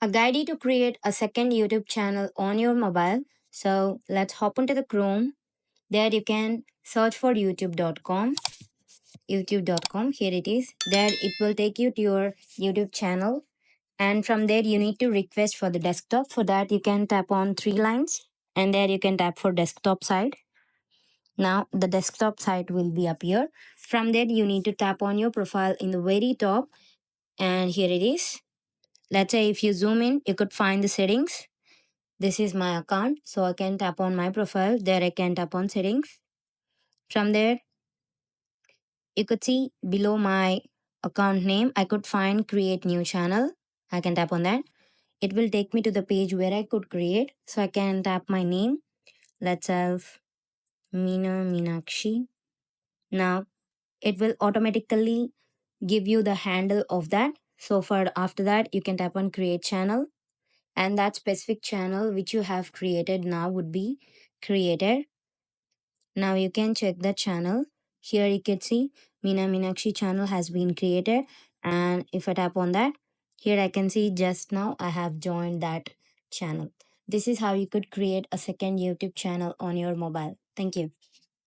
A guide you to create a second YouTube channel on your mobile. So let's hop into the Chrome. There you can search for youtube.com. youtube.com, here it is. There it will take you to your YouTube channel, and from there you need to request for the desktop. For that you can tap on three lines, and there you can tap for desktop side. Now the desktop site will be up here. From there you need to tap on your profile in the very top, and here it is. Let's say if you zoom in, you could find the settings. This is my account, so I can tap on my profile. There I can tap on settings. From there you could see below my account name, I could find create new channel. I can tap on that. It will take me to the page where I could create. So I can tap my name. Let's have Meena Meenakshi. Now it will automatically give you the handle of that. So for after that, you can tap on create channel, and that specific channel which you have created now would be created. Now you can check the channel. Here you can see Meena Meenakshi channel has been created. And if I tap on that, here I can see just now I have joined that channel. This is how you could create a second YouTube channel on your mobile. Thank you.